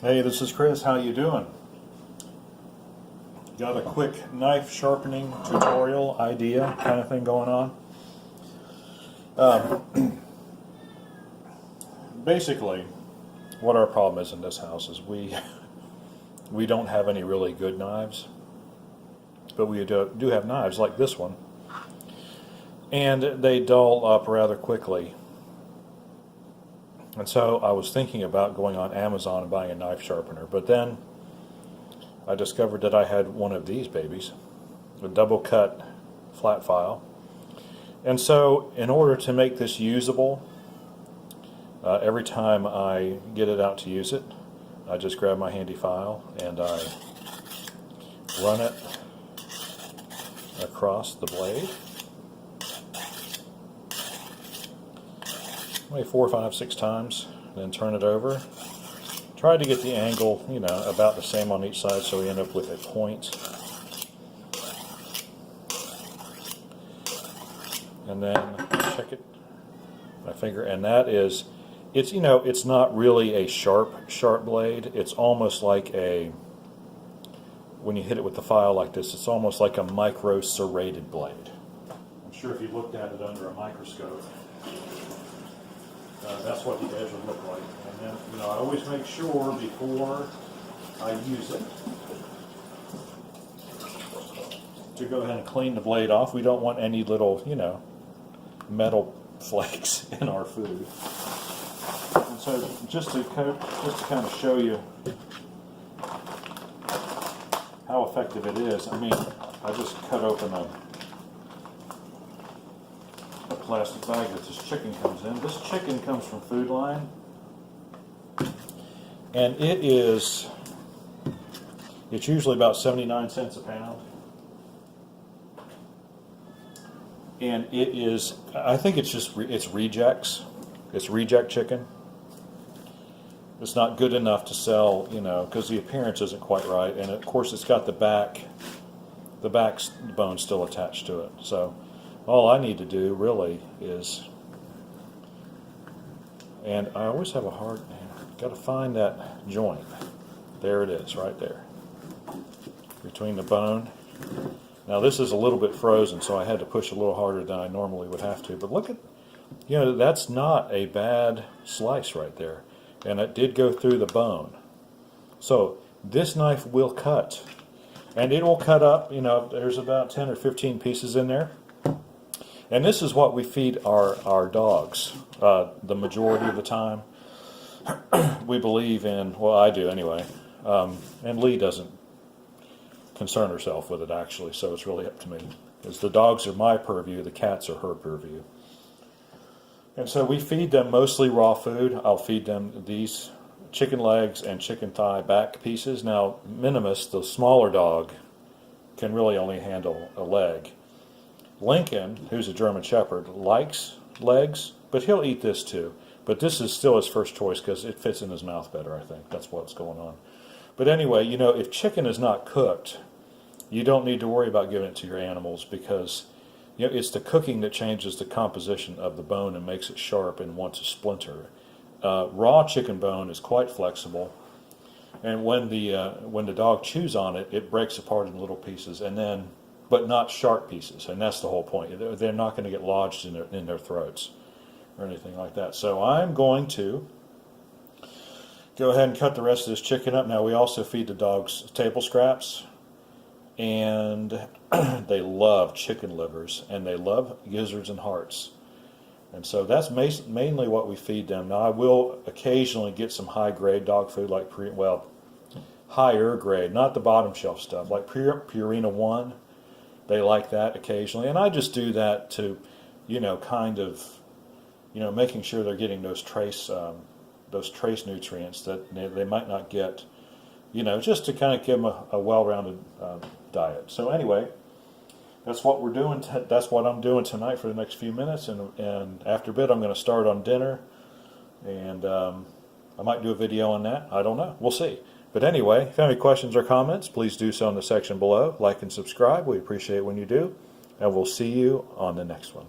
Hey, this is Chris. How you doing? Got a quick knife sharpening tutorial idea kind of thing going on. Basically, what our problem is in this house is we don't have any really good knives, but we do have knives like this one, and they dull up rather quickly. And so I was thinking about going on Amazon and buying a knife sharpener, but then I discovered that I had one of these babies, a double cut flat file. And so in order to make this usable, every time I get it out to use it, I just grab my handy file and I run it across the blade. Maybe 4, 5, 6 times, then turn it over. Try to get the angle, about the same on each side so we end up with a point. And then check it, my finger, and that is, it's not really a sharp blade. It's almost like when you hit it with the file like this, it's almost like a micro serrated blade. I'm sure if you looked at it under a microscope, that's what the edge would look like. And then, I always make sure before I use it to go ahead and clean the blade off. We don't want any little, metal flakes in our food. And so just to kind of show you how effective it is, I just cut open a plastic bag that this chicken comes in. This chicken comes from Food Line, and it's usually about 79 cents a pound, and I think it's rejects. It's reject chicken. It's not good enough to sell, because the appearance isn't quite right, and of course it's got the back bone still attached to it. So all I need to do really is, and I always have got to find that joint. There it is, right there, between the bone. Now this is a little bit frozen, so I had to push a little harder than I normally would have to. But look at, that's not a bad slice right there. And it did go through the bone. So this knife will cut. And it will cut up, there's about 10 or 15 pieces in there. And this is what we feed our dogs the majority of the time. We believe in, well, I do anyway, and Lee doesn't concern herself with it actually, so it's really up to me. Because the dogs are my purview, the cats are her purview. And so we feed them mostly raw food. I'll feed them these chicken legs and chicken thigh back pieces. Now, Minimus, the smaller dog, can really only handle a leg. Lincoln, who's a German Shepherd, likes legs, but he'll eat this too. But this is still his first choice because it fits in his mouth better, I think. That's what's going on. But anyway, if chicken is not cooked, you don't need to worry about giving it to your animals because it's the cooking that changes the composition of the bone and makes it sharp and wants to splinter. Raw chicken bone is quite flexible, and when the dog chews on it, it breaks apart in little pieces, but not sharp pieces, and that's the whole point. They're not going to get lodged in their throats or anything like that. So I'm going to go ahead and cut the rest of this chicken up. Now we also feed the dogs table scraps, and they love chicken livers, and they love gizzards and hearts. And so that's mainly what we feed them. Now I will occasionally get some high-grade dog food, like higher grade, not the bottom shelf stuff, like Purina 1. They like that occasionally, and I just do that to, making sure they're getting those trace nutrients that they might not get, just to kind of give them a well-rounded diet. So anyway, that's what we're doing. That's what I'm doing tonight for the next few minutes, and after a bit I'm going to start on dinner, and I might do a video on that. I don't know. We'll see. But anyway, if you have any questions or comments, please do so in the section below. Like and subscribe. We appreciate it when you do, and we'll see you on the next one.